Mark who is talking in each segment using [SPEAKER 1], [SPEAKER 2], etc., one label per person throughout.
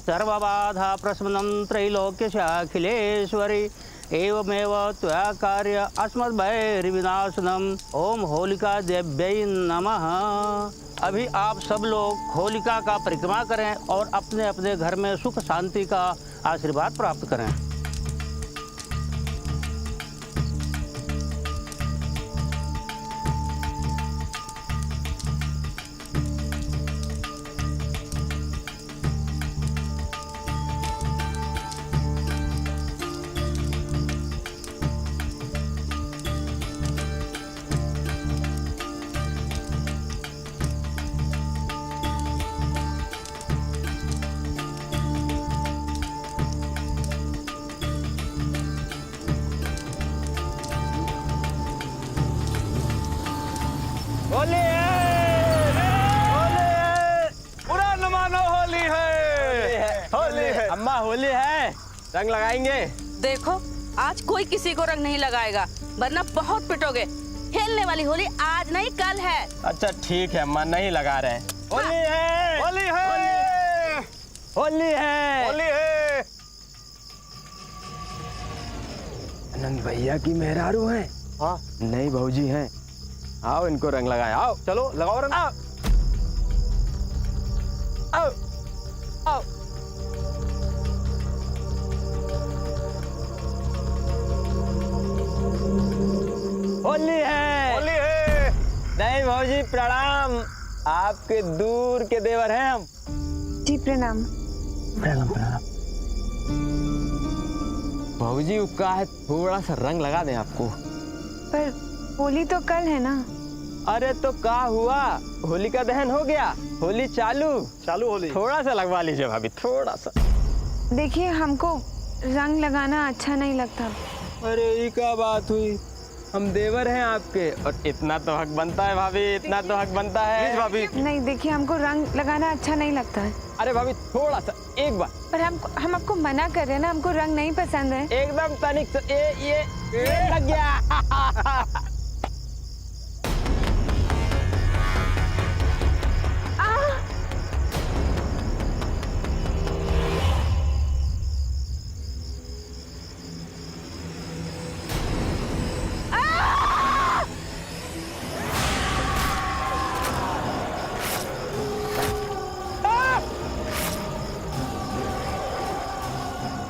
[SPEAKER 1] सर्वबाधा प्रशमनं त्रैलोक्यशाखिलेश्वरी एवमेव त्वया कार्य अस्मद्भैर्विनाशनम। ओम होलिका देव्यै नमः। अभी आप सब लोग होलिका का परिक्रमा करें और अपने अपने घर में सुख शांति का आशीर्वाद प्राप्त करें।
[SPEAKER 2] होली है, होली है, बुरा न मानो होली है, होली है। अम्मा होली है, रंग लगाएंगे।
[SPEAKER 3] देखो आज कोई किसी को रंग नहीं लगाएगा वरना बहुत पिटोगे। खेलने वाली होली आज नहीं कल है।
[SPEAKER 2] अच्छा ठीक है अम्मा, नहीं लगा रहे हैं। होली है, होली है, होली है, होली है।
[SPEAKER 4] आनंद भैया की मेहरारू हैं।
[SPEAKER 2] हाँ
[SPEAKER 4] नहीं भौजी हैं।
[SPEAKER 2] आओ इनको रंग लगाए। आओ चलो लगाओ रंग। आओ आओ आओ।
[SPEAKER 4] होली है,
[SPEAKER 2] होली है।
[SPEAKER 4] नहीं भौजी प्रणाम। आपके दूर के देवर हैं हम।
[SPEAKER 5] जी प्रणाम।
[SPEAKER 4] प्रणाम प्रणाम। भौजी उसका है, थोड़ा सा रंग लगा दें आपको।
[SPEAKER 5] पर होली तो कल है ना।
[SPEAKER 4] अरे तो क्या हुआ, होली का दहन हो गया, होली चालू
[SPEAKER 2] चालू होली।
[SPEAKER 4] थोड़ा सा लगवा लीजिए भाभी, थोड़ा सा।
[SPEAKER 5] देखिए हमको रंग लगाना अच्छा नहीं लगता।
[SPEAKER 4] अरे ये क्या बात हुई, हम देवर हैं आपके और इतना तो हक बनता है भाभी, इतना तो हक बनता है भाभी।
[SPEAKER 5] नहीं देखिए हमको रंग लगाना अच्छा नहीं लगता है।
[SPEAKER 4] अरे भाभी थोड़ा सा एक बार।
[SPEAKER 5] पर हम आपको मना कर रहे हैं ना, हमको रंग नहीं पसंद है।
[SPEAKER 4] एकदम तनिक से ये लग गया।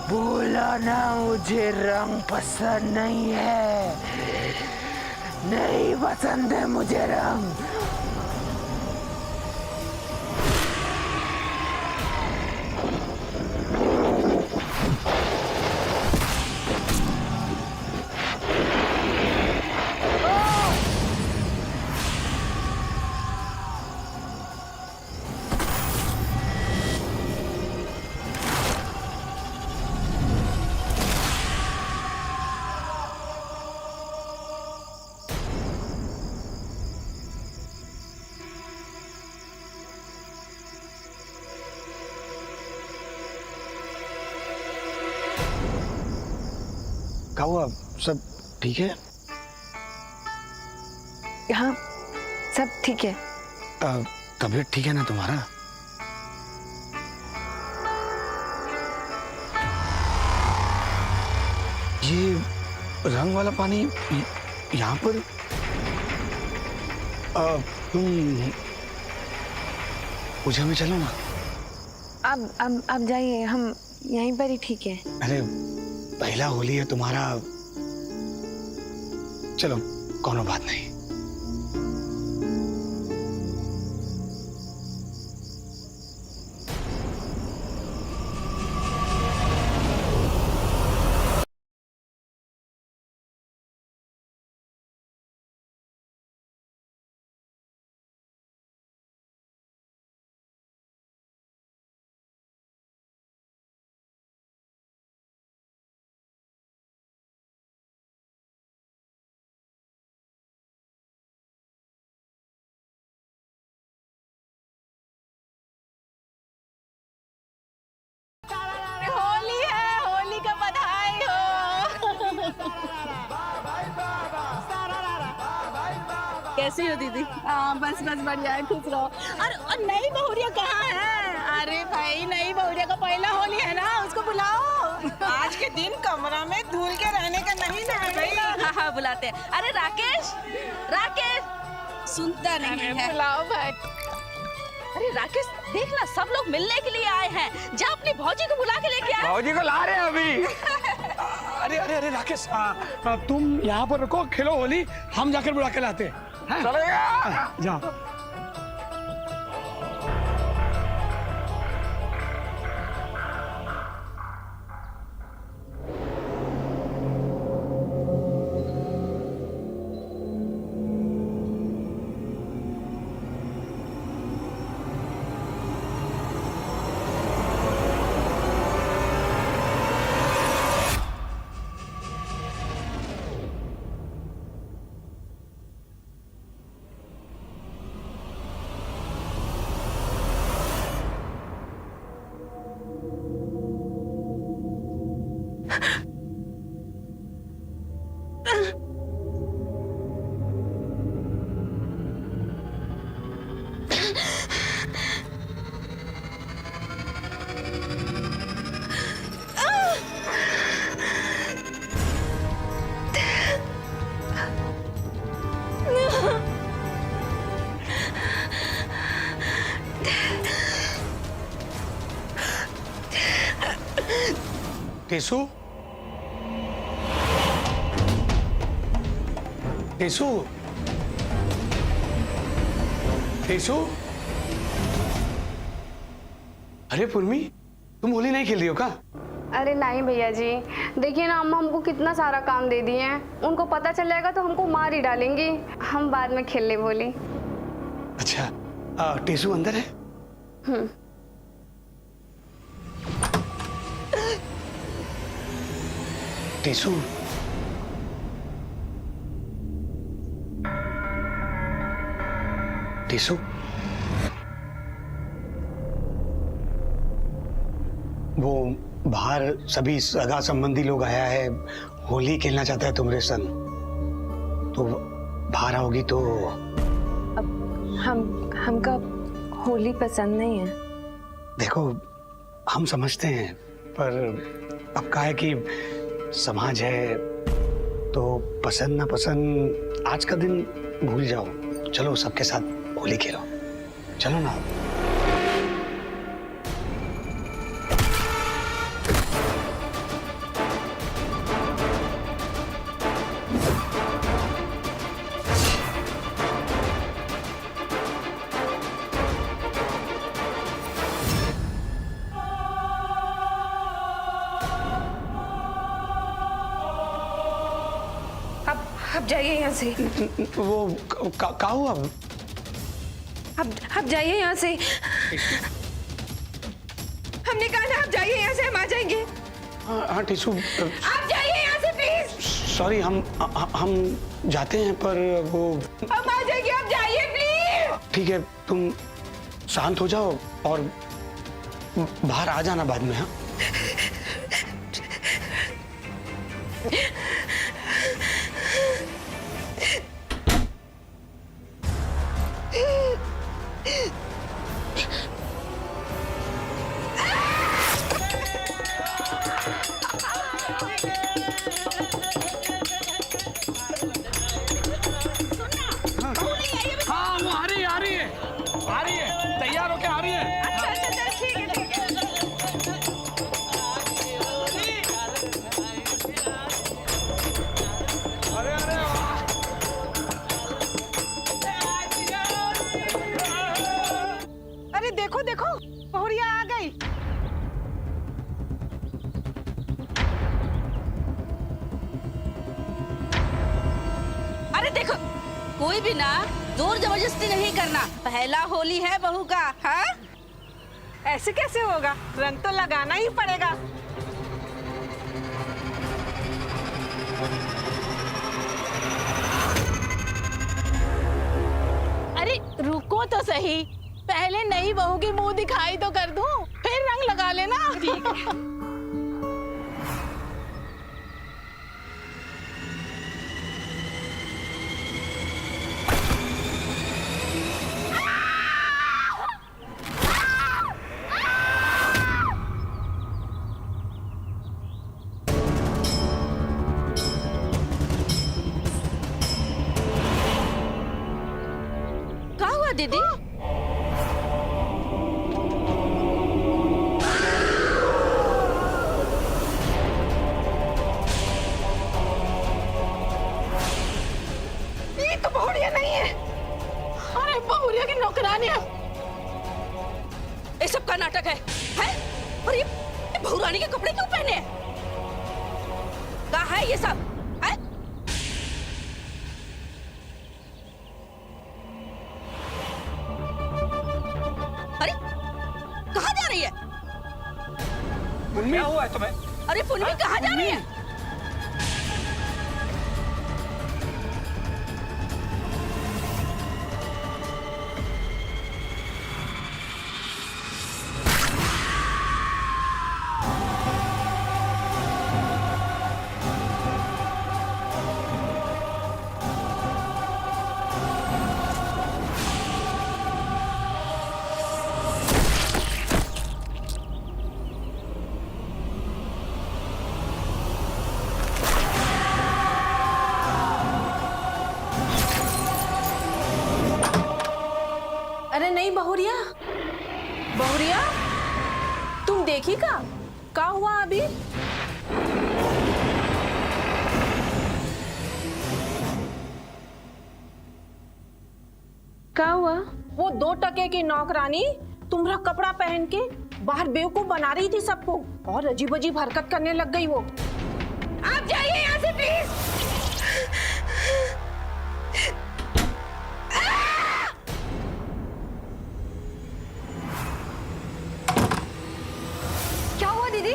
[SPEAKER 6] बोला ना मुझे रंग पसंद नहीं है, नहीं पसंद है मुझे रंग।
[SPEAKER 7] क्या हुआ, सब ठीक है?
[SPEAKER 5] हाँ सब ठीक है।
[SPEAKER 7] तबीयत ठीक है ना तुम्हारा? ये रंग वाला पानी यहाँ पर तुम पूजा में चलो ना।
[SPEAKER 5] अब जाइए, हम यहीं पर ही ठीक है।
[SPEAKER 7] अरे पहला होली है तुम्हारा, चलो कोनो बात नहीं।
[SPEAKER 3] होली है, होली का बधाई हो। कैसी हो दीदी? बस बढ़िया है, खुश रहो। और नई बहुरिया कहाँ है? अरे भाई नई बहुरिया का पहला
[SPEAKER 8] बुलाओ। आज के दिन कमरा में धूल के रहने का नहीं ना है भाई।
[SPEAKER 3] हाँ हाँ बुलाते हैं। अरे राकेश, राकेश सुनता नहीं है।
[SPEAKER 5] बुलाओ भाई।
[SPEAKER 3] अरे राकेश देख ना, सब लोग मिलने के लिए आए हैं। जा अपनी भौजी को बुला के लेके आ।
[SPEAKER 4] भौजी को ला रहे हैं अभी।
[SPEAKER 7] अरे अरे अरे राकेश, तुम यहाँ पर रुको, खेलो होली, हम जाकर बुला के लाते हैं।
[SPEAKER 4] चलेगा।
[SPEAKER 7] जाओ। टेसू, टेसू, टेसू। अरे पुर्मी, तुम होली नहीं खेल रही हो क्या?
[SPEAKER 5] अरे नहीं भैया जी, देखिए ना अम्मा हमको कितना सारा काम दे दिए हैं। उनको पता चल जाएगा तो हमको मार ही डालेंगी। हम बाद में खेल ले होली।
[SPEAKER 7] अच्छा, टेसू अंदर है? टेसू, टेसू, वो बाहर सभी सगा संबंधी लोग आया है, होली खेलना चाहता है तुम्हारे संग। तो बाहर आओगी तो?
[SPEAKER 5] हमका होली पसंद नहीं है।
[SPEAKER 7] देखो, हम समझते हैं, पर अब क्या है कि समाज है, तो पसंद ना पसंद आज का दिन भूल जाओ। चलो सबके साथ होली खेलो, चलो ना।
[SPEAKER 5] अब जाइए यहाँ से।
[SPEAKER 7] वो का हुआ?
[SPEAKER 5] अब जाइए यहाँ से। हमने कहा ना आप जाइए यहाँ से, हम आ जाएंगे।
[SPEAKER 7] हाँ टिशू,
[SPEAKER 5] आप जाइए यहाँ से प्लीज।
[SPEAKER 7] सॉरी, हम जाते हैं, पर वो
[SPEAKER 5] हम आ जाएंगे, आप जाइए प्लीज।
[SPEAKER 7] ठीक है, तुम शांत हो जाओ और बाहर आ जाना बाद में। हाँ
[SPEAKER 8] देखो देखो, बहुरिया आ गई।
[SPEAKER 3] अरे देखो, कोई भी ना जोर जबरदस्ती नहीं करना। पहला होली है बहू का। हाँ,
[SPEAKER 8] ऐसे कैसे होगा? रंग तो लगाना ही पड़ेगा।
[SPEAKER 9] अरे रुको तो सही, पहले नई बहू की मुंह दिखाई तो कर दूं, फिर रंग लगा लेना। ठीक है।
[SPEAKER 3] दीदी?
[SPEAKER 9] ये तो बहुरिया नहीं है। अरे बहुरिया की नौकरानी है।
[SPEAKER 3] ये सब का नाटक है? और ये बहुरानी के कपड़े क्यों पहने हैं? कहाँ है ये सब? है? अरे कहाँ जा रही है?
[SPEAKER 2] क्या हुआ है तुम्हें?
[SPEAKER 3] अरे पुन्नी कहाँ जा रही है?
[SPEAKER 9] अरे नहीं बहुरिया, बहुरिया तुम देखी का हुआ अभी?
[SPEAKER 5] क्या हुआ?
[SPEAKER 9] वो 2 टके की नौकरानी तुम्हारा कपड़ा पहन के बाहर बेवकूफ बना रही थी सबको और अजीब अजीब हरकत करने लग गई वो।
[SPEAKER 3] आप जाइए यहाँ से प्लीज।
[SPEAKER 5] क्या हुआ दीदी?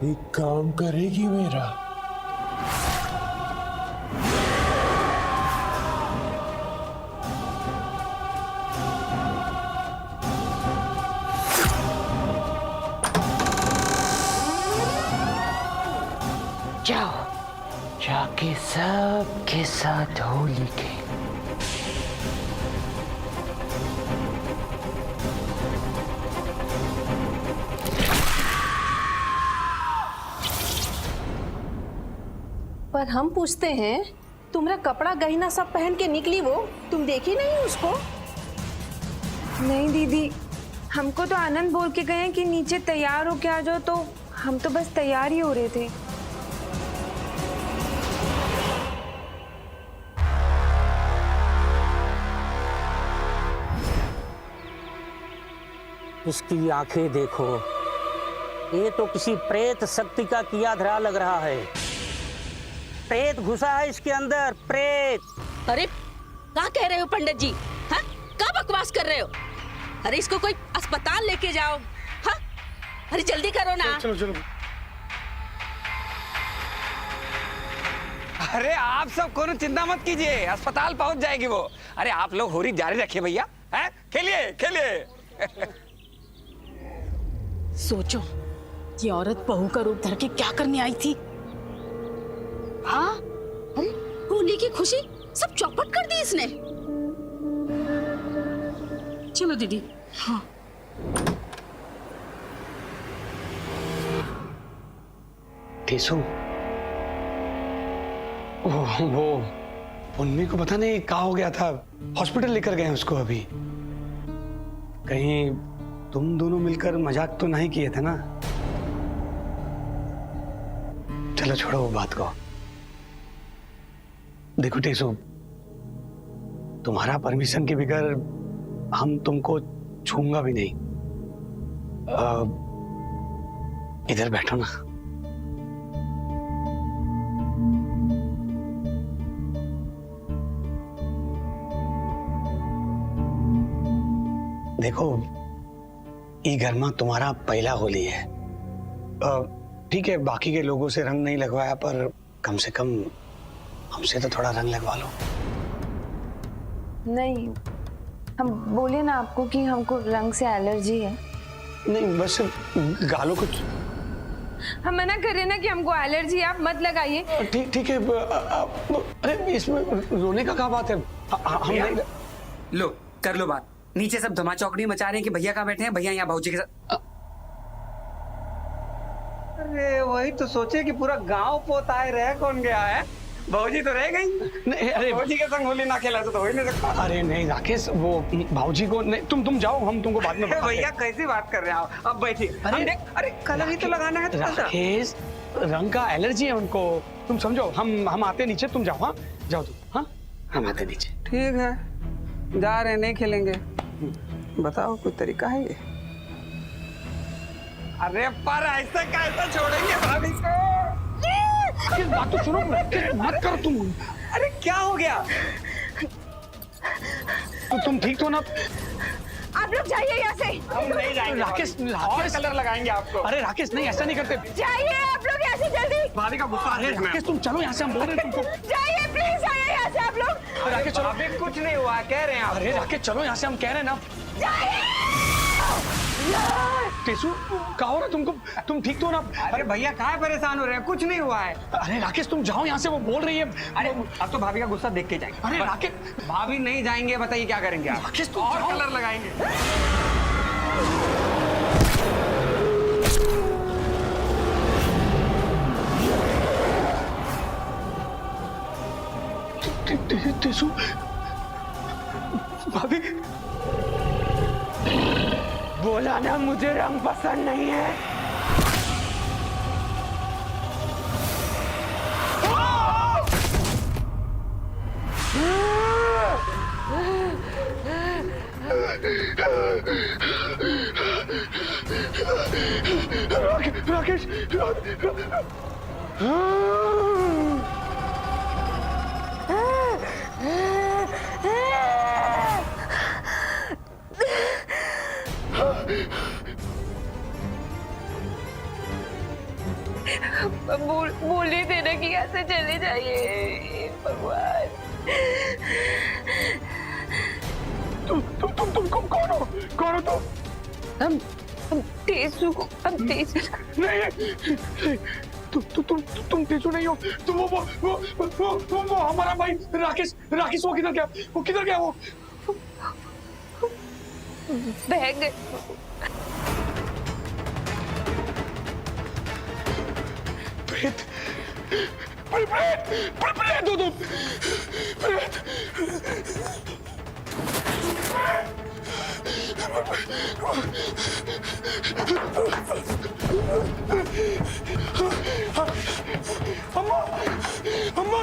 [SPEAKER 6] एक काम करेगी मेरा?
[SPEAKER 10] जाओ, जाके सबके साथ होली खेल।
[SPEAKER 9] पर हम पूछते हैं, तुम्हारा कपड़ा गहना सब पहन के निकली वो, तुम देखी नहीं उसको?
[SPEAKER 5] नहीं दीदी, हमको तो आनंद बोल के गए कि नीचे तैयार हो के आ जाओ, तो हम तो बस तैयार ही हो रहे थे।
[SPEAKER 1] इसकी आंखें देखो, ये तो किसी प्रेत शक्ति का किया धरा लग रहा है। प्रेत घुसा है इसके अंदर, प्रेत।
[SPEAKER 3] अरे क्या कह रहे हो पंडित जी? हाँ, क्या बकवास कर रहे हो? अरे इसको कोई अस्पताल लेके जाओ। हाँ, अरे जल्दी करो ना।
[SPEAKER 7] चलो चलो।
[SPEAKER 2] अरे आप सब कोनो चिंता मत कीजिए, अस्पताल पहुंच जाएगी वो। अरे आप लोग होली जारी रखिए भैया, हैं? खेलिए खेलिए।
[SPEAKER 9] सोचो, ये औरत बहू का रूप धर के क्या करने आई थी?
[SPEAKER 3] हाँ, अरे होली की खुशी सब चौपट कर दी इसने। चलो दीदी। हाँ।
[SPEAKER 7] टेसू, वो उन्मी को पता नहीं क्या हो गया था, हॉस्पिटल लेकर गए उसको अभी। कहीं तुम दोनों मिलकर मजाक तो नहीं किए थे ना? चलो छोड़ो वो बात को। देखो टेसू, तुम्हारा परमिशन के बगैर हम तुमको छूंगा भी नहीं। इधर बैठो ना। देखो, ये घर में तुम्हारा पहला होली है। ठीक है, बाकी के लोगों से रंग नहीं लगवाया, पर कम से कम हमसे तो थोड़ा रंग लगवा लो।
[SPEAKER 5] नहीं, हम बोले ना आपको कि हमको रंग से एलर्जी है।
[SPEAKER 7] नहीं, बस गालों को
[SPEAKER 5] हम मना कर रहे हैं ना कि हमको एलर्जी है, आप मत लगाइए।
[SPEAKER 7] ठीक है। अरे इसमें रोने का क्या बात है? हम नहीं।
[SPEAKER 11] लो कर लो बात। नीचे सब धमा चौकड़ी मचा रहे हैं कि भैया कहाँ बैठे हैं, भैया यहाँ भाऊजी के साथ।
[SPEAKER 2] अरे वही तो सोचे कि पूरा गांव पोताए रह कौन गया है, भाऊजी तो रह गई।
[SPEAKER 7] नहीं, अरे
[SPEAKER 2] भाऊजी के संग होली ना खेला तो हो ही नहीं सकता।
[SPEAKER 7] अरे नहीं राकेश, वो भाऊजी को नहीं, तुम जाओ, हम तुमको बाद में बताते हैं।
[SPEAKER 2] भैया कैसी बात कर रहे हैं आप? अब बैठिए। अरे कलर ही तो लगाना है।
[SPEAKER 7] राकेश, रंग का एलर्जी है उनको, तुम समझो। हम आते नीचे, तुम जाओ। हाँ जाओ तुम। हाँ हम आते नीचे।
[SPEAKER 2] ठीक है, जा रहे नहीं खेलेंगे। बताओ कोई तरीका है ये? अरे पर ऐसे कैसे छोड़ेंगे भाभी को?
[SPEAKER 7] बात तो सुनो, मत करो तुम।
[SPEAKER 2] अरे क्या हो गया?
[SPEAKER 7] तो तुम ठीक हो ना?
[SPEAKER 9] आप लोग जाइए यहाँ से।
[SPEAKER 2] हम नहीं जाएंगे
[SPEAKER 7] राकेश,
[SPEAKER 2] और कलर लगाएंगे आपको।
[SPEAKER 7] अरे राकेश नहीं, ऐसा नहीं करते।
[SPEAKER 9] जाइए आप लोग यहाँ से जल्दी।
[SPEAKER 2] भाभी का गुस्सा है।
[SPEAKER 7] राकेश तुम चलो यहाँ से, हम बोल रहे हैं तुमको।
[SPEAKER 9] जाइए प्लीज, जाइए यहाँ से आप लोग।
[SPEAKER 7] राकेश चलो।
[SPEAKER 2] अभी कुछ नहीं हुआ कह रहे हैं आप।
[SPEAKER 7] अरे राकेश चलो यहाँ से, हम कह रहे हैं ना। टेसू क्या हो रहा है तुमको? तुम ठीक तो हो ना?
[SPEAKER 2] अरे भैया कहाँ परेशान हो रहे हैं? कुछ नहीं हुआ है।
[SPEAKER 7] अरे राकेश तुम जाओ यहाँ से, वो बोल रही है।
[SPEAKER 2] अरे अब तो भाभी का गुस्सा देख के जाएंगे।
[SPEAKER 7] अरे राकेश,
[SPEAKER 2] भाभी नहीं जाएंगे, बताइए क्या करेंगे आप?
[SPEAKER 7] राकेश तुम
[SPEAKER 2] और
[SPEAKER 7] जाओ।
[SPEAKER 2] कलर लगाएंगे।
[SPEAKER 7] टेसू भाभी,
[SPEAKER 2] बोला ना मुझे रंग पसंद नहीं है।
[SPEAKER 7] राकेश,
[SPEAKER 5] बोले थे ना कि यहाँ से चले जाइए भगवान।
[SPEAKER 7] तुम कौन हो? कौन हो तुम?
[SPEAKER 5] हम टेसू को, हम टेसू।
[SPEAKER 7] नहीं, तुम टेसू नहीं हो। तुम वो हमारा भाई राकेश। वो किधर गया? वो किधर गया? वो
[SPEAKER 5] बह गए।
[SPEAKER 7] प्रेत, प्रेत हो तुम। प्रेत। अम्मा, अम्मा।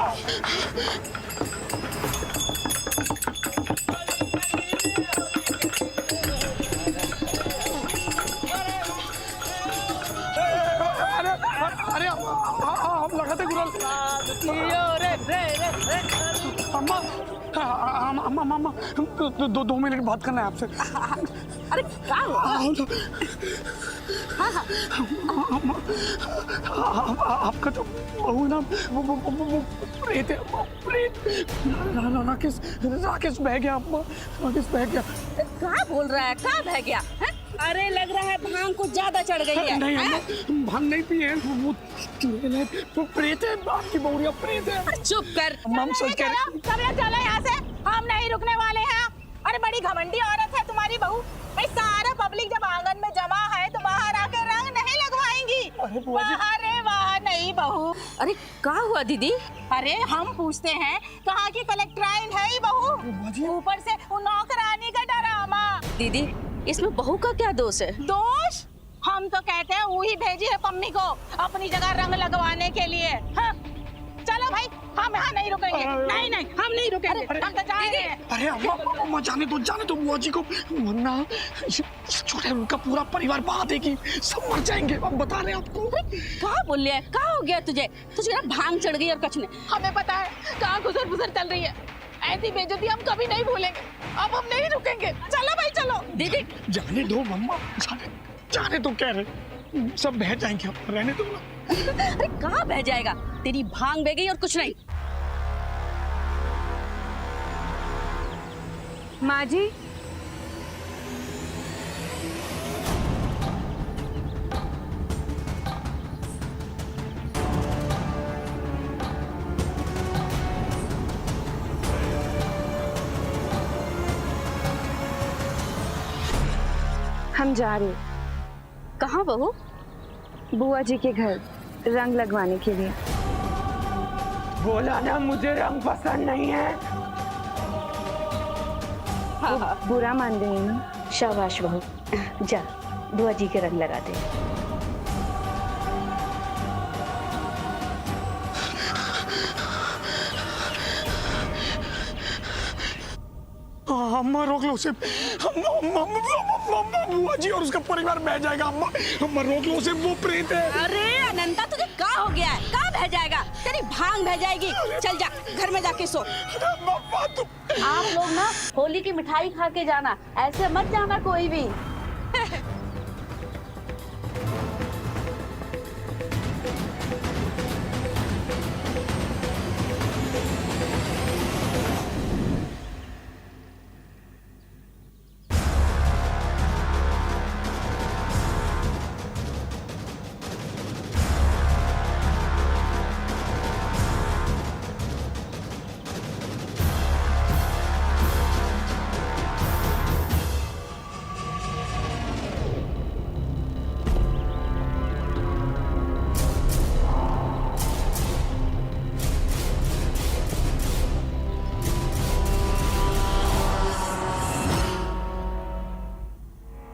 [SPEAKER 7] अरे हम लगाते गुरल। अम्मा 2 मिनट बात करना है आपसे।
[SPEAKER 9] अरे क्या हुआ?
[SPEAKER 7] आपका जो बहू ना, वो प्रेत है। राकेश बह गया अम्मा, राकेश बह गया।
[SPEAKER 9] क्या बोल रहा है? क्या बह गया है? अरे लग रहा है भांग कुछ ज्यादा चढ़ गई है।
[SPEAKER 7] नहीं अम्मा, भांग नहीं पिए, वो प्रेत है। आपकी बहुरिया प्रेत है।
[SPEAKER 9] चुप कर।
[SPEAKER 7] हम सोच कर
[SPEAKER 9] चलो यहाँ से, हम नहीं रुकने वाले हैं। अरे बड़ी घमंडी औरत है तुम्हारी बहू। भाई सारा पब्लिक जब आंगन में जमा है तो बाहर आके रंग नहीं लगवाएंगी। अरे वाह नहीं बहू।
[SPEAKER 3] अरे क्या हुआ दीदी?
[SPEAKER 9] अरे हम पूछते हैं कहाँ की कलेक्ट्राइन है ही बहू, ऊपर से वो नौकरानी का डरामा।
[SPEAKER 3] दीदी इसमें बहू का क्या दोष है?
[SPEAKER 9] दोष? हम तो कहते हैं वही भेजी है पम्मी को अपनी जगह रंग लगवाने के लिए। हाँ? चलो भाई, हम यहाँ नहीं रुकेंगे। नहीं हम नहीं रुकेंगे। हम तो जा रहे हैं।
[SPEAKER 7] अरे अम्मा जाने दो बुआ जी को, वरना छोटे उनका पूरा परिवार बात है कि सब मर जाएंगे। अब बता रहे हैं आपको।
[SPEAKER 3] क्या बोल लिया? क्या हो गया तुझे ना भांग चढ़ गई और कुछ नहीं?
[SPEAKER 9] हमें पता है कहाँ गुजर चल रही है। ऐसी बेइज्जती हम कभी नहीं भूलेंगे। अब हम नहीं रुकेंगे। चलो भाई चलो।
[SPEAKER 3] दीदी
[SPEAKER 7] जाने दो मम्मा, जाने तो कह रहे, सब बह जाएंगे। अब रहने दो।
[SPEAKER 3] अरे कहाँ बह जाएगा? तेरी भांग बह गई और कुछ नहीं।
[SPEAKER 5] माँ जी,
[SPEAKER 12] हम जा रहे।
[SPEAKER 3] कहाँ बहू?
[SPEAKER 12] बुआ जी के घर रंग लगवाने के लिए।
[SPEAKER 10] बोला ना मुझे रंग पसंद नहीं है।
[SPEAKER 12] हाँ। बुरा मान रही हैं ना?
[SPEAKER 3] शाबाश बहू, जा बुआ जी के रंग लगा दे।
[SPEAKER 7] अम्मा रोक लो उसे। अम्मा बुआ जी और उसका परिवार बह जाएगा। अम्मा रोक लो उसे, वो प्रेत है।
[SPEAKER 3] अरे अनंता, तुझे क्या हो गया है? कहाँ बह जाएगा? तेरी भांग बह जाएगी। चल जा घर में जाके सो।
[SPEAKER 13] आप लोग ना होली की मिठाई खा के जाना, ऐसे मत जाना कोई भी।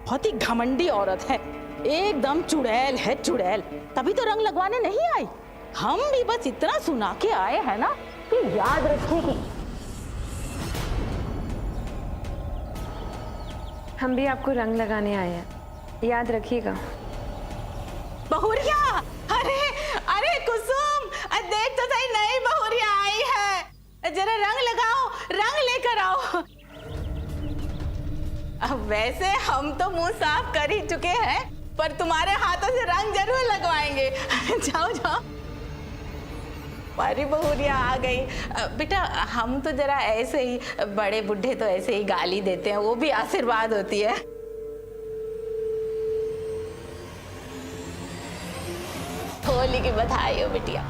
[SPEAKER 9] बहुत ही घमंडी औरत है, एकदम चुड़ैल है, चुड़ैल। तभी तो रंग लगवाने नहीं आई। हम भी बस इतना सुना के आए हैं ना कि याद रखेगी।
[SPEAKER 12] हम भी आपको रंग लगाने आए हैं, याद रखिएगा।
[SPEAKER 9] बहुरिया, अरे अरे कुसुम, देख तो सही, नई बहुरिया आई है। जरा रंग लगाओ, रंग लेकर आओ। अब वैसे हम तो मुंह साफ कर ही चुके हैं, पर तुम्हारे हाथों से रंग जरूर लगवाएंगे। जाओ जाओ। हमारी बहुरिया आ गई। बेटा, हम तो जरा ऐसे ही, बड़े बुढ़े तो ऐसे ही गाली देते हैं, वो भी आशीर्वाद होती है। होली की बधाई हो बिटिया।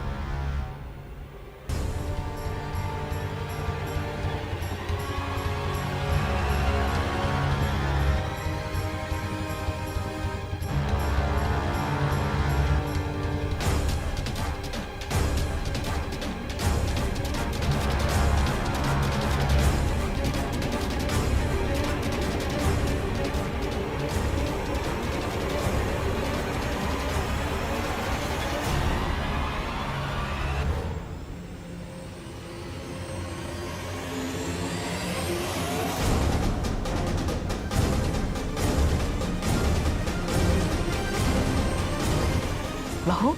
[SPEAKER 9] बहू,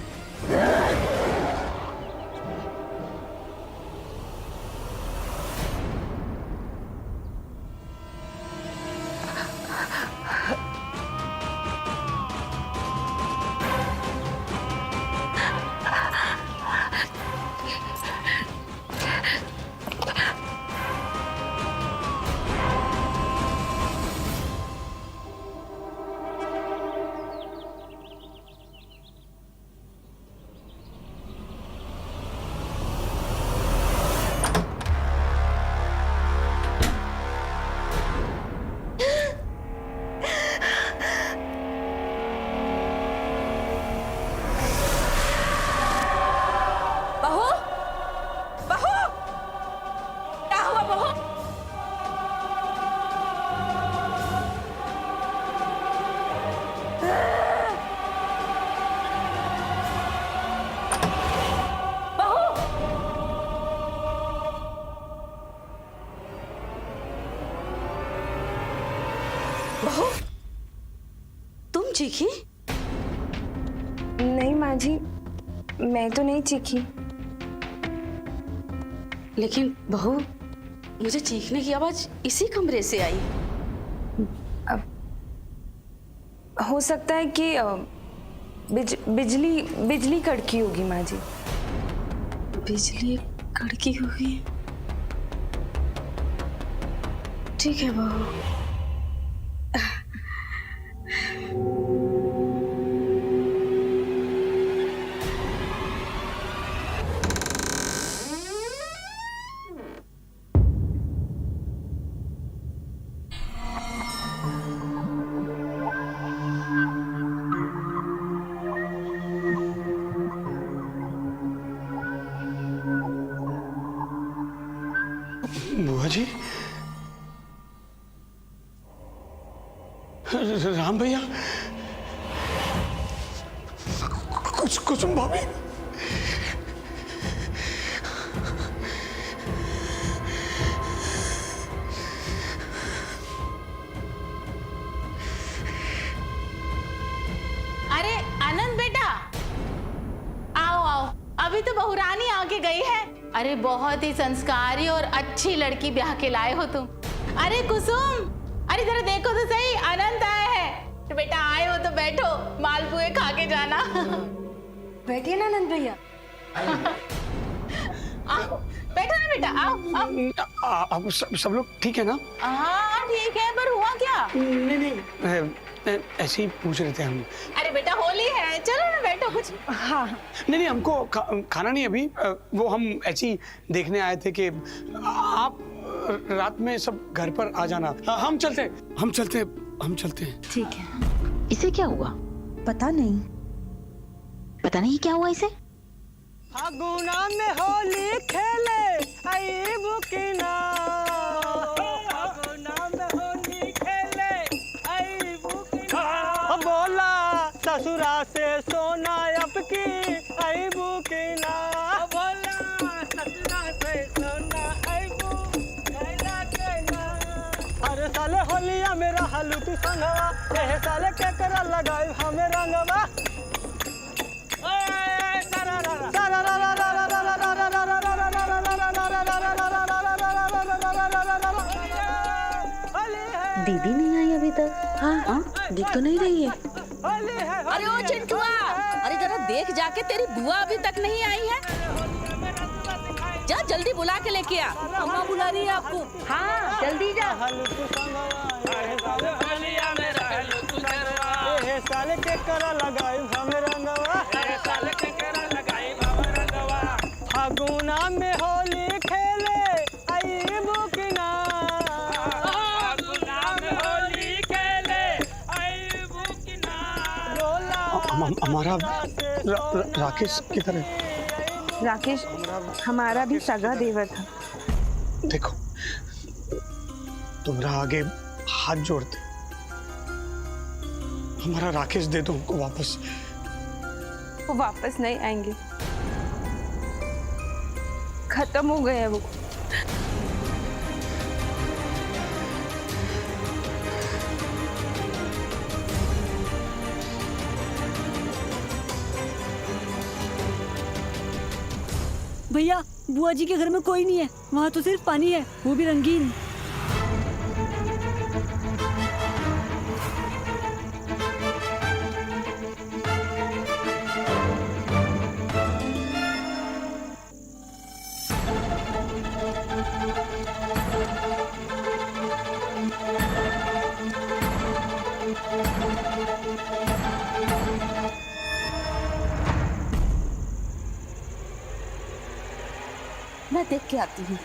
[SPEAKER 9] बहू, तुम चीखी?
[SPEAKER 12] नहीं माँ जी, मैं तो नहीं चीखी।
[SPEAKER 3] लेकिन बहू, मुझे चीखने की आवाज इसी कमरे से आई।
[SPEAKER 12] अब हो सकता है कि बिजली कड़की होगी माँ जी।
[SPEAKER 3] बिजली कड़की होगी? ठीक है बहू।
[SPEAKER 7] बुआ जी, राम भैया, कुसुम भाभी,
[SPEAKER 9] अरे आनंद बेटा, आओ आओ, अभी तो बहुरानी आके गई है। अरे बहुत ही संस्कारी और अच्छी लड़की ब्याह के लाए हो तुम। अरे कुसुम, अरे जरा देखो तो सही, अनंत आया है। तो बेटा आए हो तो बैठो, मालपुए खा के जाना।
[SPEAKER 5] बैठिए ना आनंद भैया।
[SPEAKER 9] आओ बैठो ना बेटा, आओ।
[SPEAKER 7] आप सब लोग ठीक है ना?
[SPEAKER 9] हाँ ठीक है, पर हुआ क्या?
[SPEAKER 7] नहीं, ऐसे ही पूछ रहे थे हम।
[SPEAKER 9] अरे बेटा होली है, चलो ना बैठो कुछ।
[SPEAKER 7] हाँ नहीं, हमको खाना नहीं अभी, वो हम ऐसे ही देखने आए थे कि आप रात में सब घर पर आ जाना। हम चलते हैं।
[SPEAKER 13] ठीक है। इसे क्या हुआ? पता नहीं क्या हुआ इसे।
[SPEAKER 2] फागुना में होली खेले आई बुकिना, फागुना में होली खेले आई बुकिना, बोला ससुरा से सोना अब की आई बुकिना, बोला ससुरा से सोना आई बुकिना। अरे साले होलिया मेरा हलू तू संगवा, एह साले के करा लगाई हमें रंगवा।
[SPEAKER 13] दीदी नहीं आई अभी तक? हाँ, दिख तो नहीं रही है।
[SPEAKER 3] अरे ओ चिंटुआ, अरे जरा देख जाके, तेरी बुआ अभी तक नहीं आई है। जा जल्दी बुला के लेके आ, अम्मा बुला रही है आपको।
[SPEAKER 13] हाँ जल्दी जा।
[SPEAKER 2] साले के करा लगाई हमें रंगवा, फागुना में होली खेले आई बुकिना, फागुना में होली खेले आई बुकिना,
[SPEAKER 7] हमारा राकेश किधर है?
[SPEAKER 12] राकेश हमारा भी सगा देवर था।
[SPEAKER 7] देखो, तुम्हारा आगे हाथ जोड़ते, हमारा राकेश दे दो हमको वापस।
[SPEAKER 12] वो वापस नहीं आएंगे, खत्म हो गए वो।
[SPEAKER 14] भैया बुआ जी के घर में कोई नहीं है, वहाँ तो सिर्फ पानी है, वो भी रंगीन।
[SPEAKER 13] मैं देख के आती हूँ।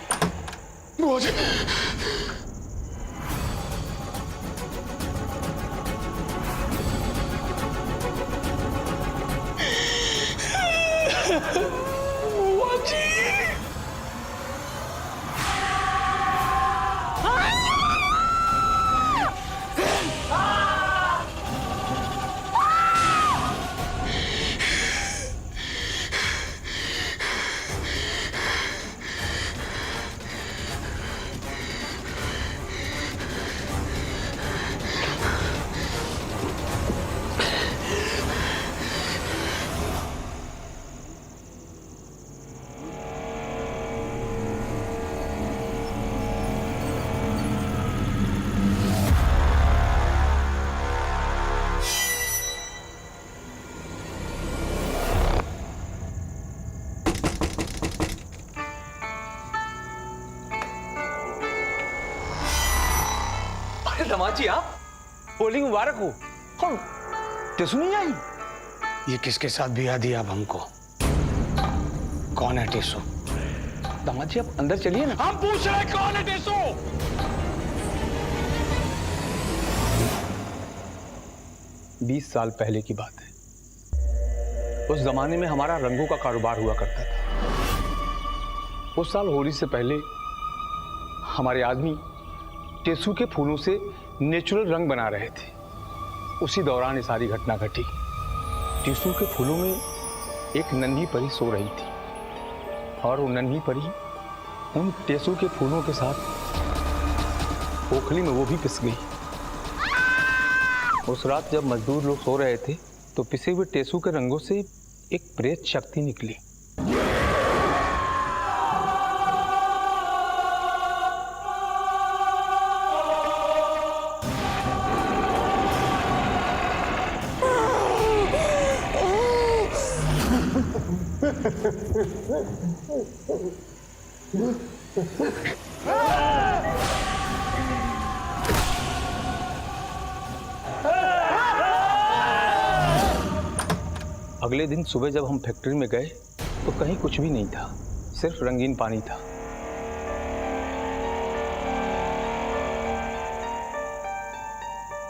[SPEAKER 15] दमाजी आप, होली मुबारक हो। कौन टेसू नहीं आई?
[SPEAKER 7] ये किसके साथ बिया दिया अब हमको? कौन है टेसू?
[SPEAKER 15] दमाजी आप अंदर चलिए ना।
[SPEAKER 6] हम पूछ रहे कौन है टेसू?
[SPEAKER 15] 20 साल पहले की बात है। उस जमाने में हमारा रंगों का कारोबार हुआ करता था। उस साल होली से पहले हमारे आदमी टेसू के फूलों से नेचुरल रंग बना रहे थे। उसी दौरान ये सारी घटना घटी। टेसू के फूलों में एक नन्ही परी सो रही थी और वो नन्ही परी उन टेसू के फूलों के साथ ओखली में वो भी पिस गई। उस रात जब मजदूर लोग सो रहे थे तो पिसे हुए टेसू के रंगों से एक प्रेत शक्ति निकली। अगले दिन सुबह जब हम फैक्ट्री में गए तो कहीं कुछ भी नहीं था, सिर्फ रंगीन पानी था।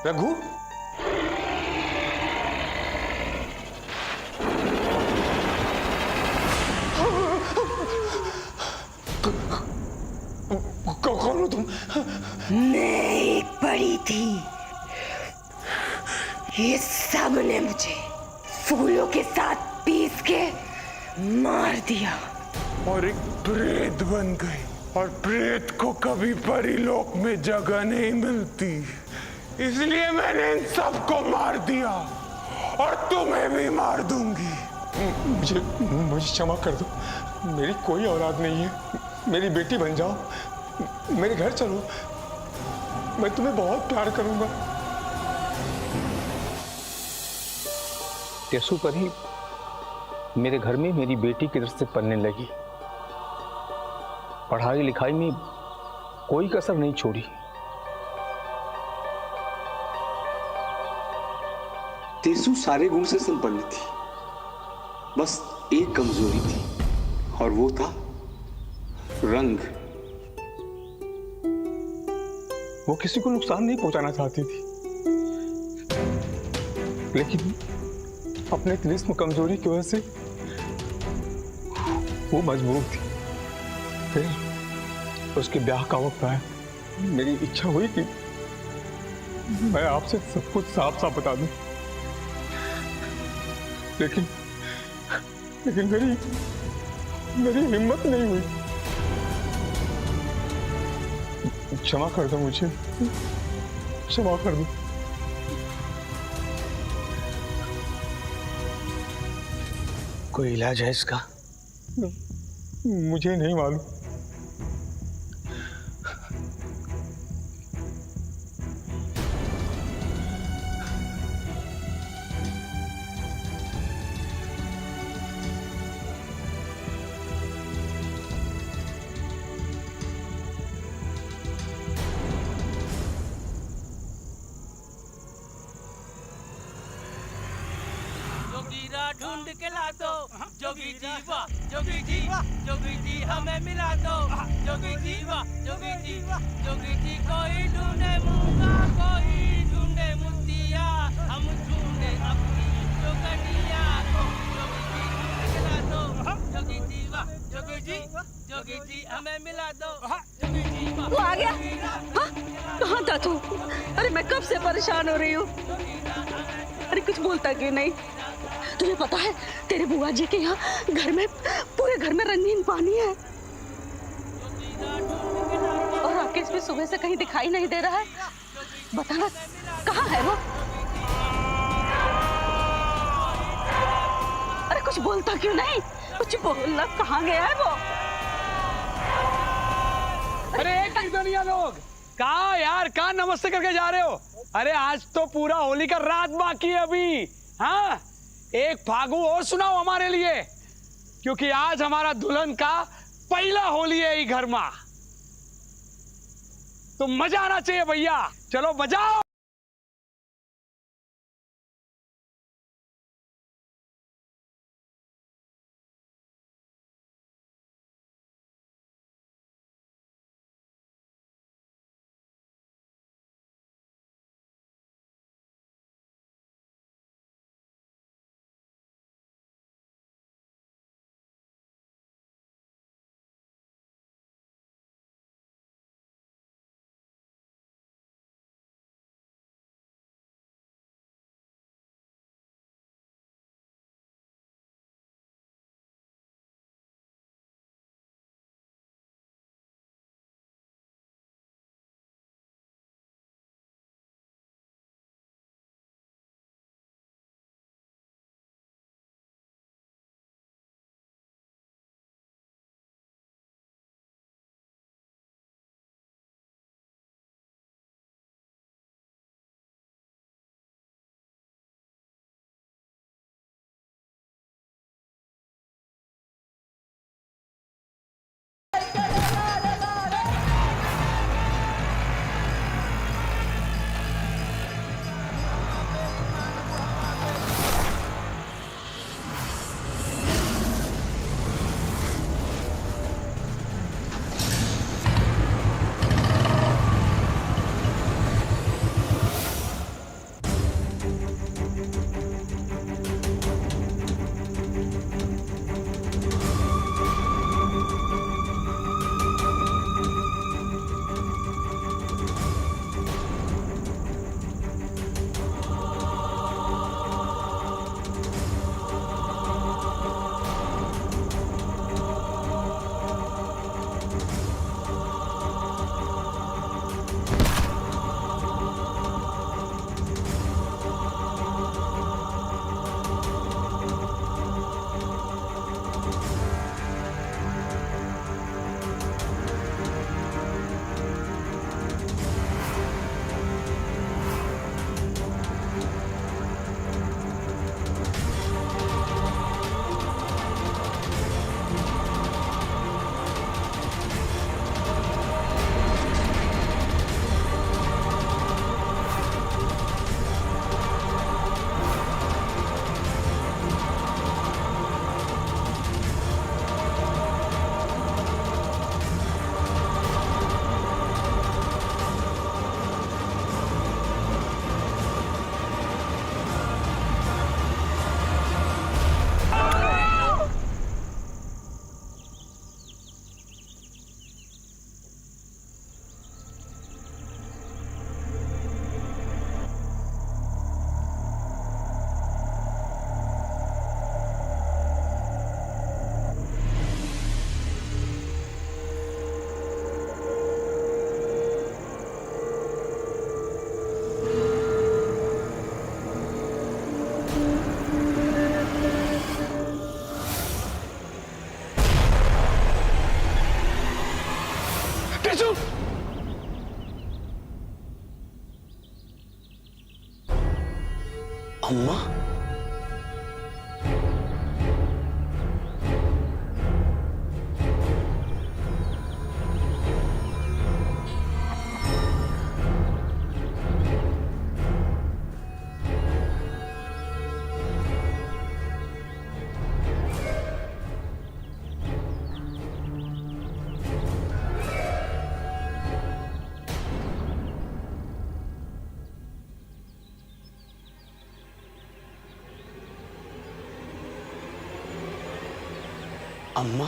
[SPEAKER 6] रघु, कौन हो तुम?
[SPEAKER 16] मैं एक परी थी। ये सब ने मुझे फूलों के साथ पीस के मार दिया
[SPEAKER 6] और एक प्रेत बन गई। और प्रेत को कभी परीलोक में जगह नहीं मिलती, इसलिए मैंने इन सबको मार दिया और तुम्हें भी मार दूंगी।
[SPEAKER 15] मुझे क्षमा कर दो, मेरी कोई औलाद नहीं है। मेरी बेटी बन जाओ, मेरे घर चलो, मैं तुम्हें बहुत प्यार करूंगा। टेसू परी मेरे घर में मेरी बेटी की तरह से पलने लगी। पढ़ाई लिखाई में कोई कसर नहीं छोड़ी।
[SPEAKER 17] टेसू सारे गुण से संपन्न थी, बस एक कमजोरी थी और वो था रंग।
[SPEAKER 15] वो किसी को नुकसान नहीं पहुंचाना चाहती थी, लेकिन अपने तिलिस्म कमजोरी की वजह से वो मजबूर थी। फिर उसके ब्याह का वक्त आया, मेरी इच्छा हुई कि मैं आपसे सब कुछ साफ साफ बता दूं, लेकिन मेरी हिम्मत नहीं हुई। क्षमा कर दो मुझे, क्षमा कर दो।
[SPEAKER 7] कोई इलाज है इसका?
[SPEAKER 15] मुझे नहीं मालूम।
[SPEAKER 2] ढूंढ के ला दो जोगी जी, वाह जोगी जी, जोगी जी हमें मिला दो जोगी जी, वाह जोगी जी, जोगी जी कोई ढूंढे मूंगा, कोई ढूंढे मुतिया, हम ढूंढे अपनी जोगनिया। जोगी जी ढूंढ के ला दो जोगी जी, वाह जोगी जी, जोगी जी हमें मिला दो जोगी जी, वाह।
[SPEAKER 3] तू आ गया? हाँ? कहाँ था तू? अरे मैं कब से परेशान हो रही हूँ। अरे कुछ बोलता क्यों नहीं? तुझे पता है तेरे बुआ जी के यहाँ घर में, पूरे घर में रंगीन पानी है और राकेश भी सुबह से कहीं दिखाई नहीं दे रहा है। बताना कहाँ है वो? अरे कुछ बोलता क्यों नहीं? कुछ बोलना, कहाँ गया है वो?
[SPEAKER 10] अरे कीर्तनिया लोग, कहाँ यार, कहाँ नमस्ते करके जा रहे हो? अरे आज तो पूरा होली का रात बाकी है अभी। हाँ, एक फागु और सुनाओ हमारे लिए, क्योंकि आज हमारा दुल्हन का पहला होली है ये घर में। तो मजा आना चाहिए भैया, चलो बजाओ।
[SPEAKER 7] टेसू अम्मा अम्मा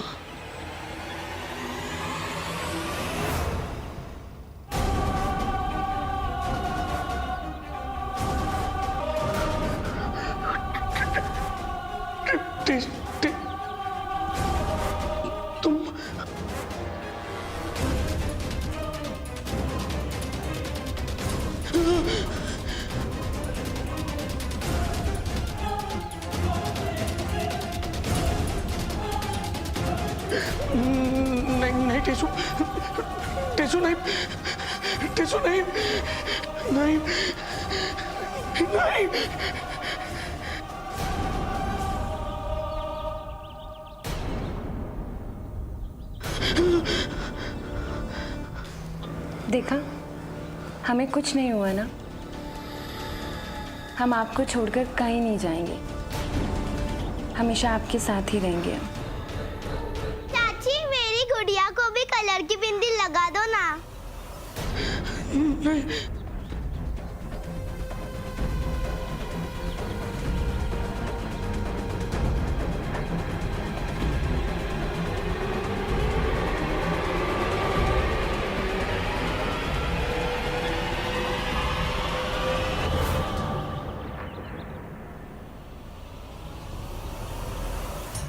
[SPEAKER 7] तुम नहीं नहीं टेसू टेसू नहीं टेसू नहीं नहीं नहीं
[SPEAKER 12] देखा, हमें कुछ नहीं हुआ ना। हम आपको छोड़कर कहीं नहीं जाएंगे, हमेशा आपके साथ ही रहेंगे हम।
[SPEAKER 18] चाची, मेरी गुड़िया को भी कलर की बिंदी लगा दो ना।
[SPEAKER 7] नहीं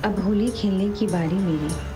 [SPEAKER 12] अब होली खेलने की बारी मेरी।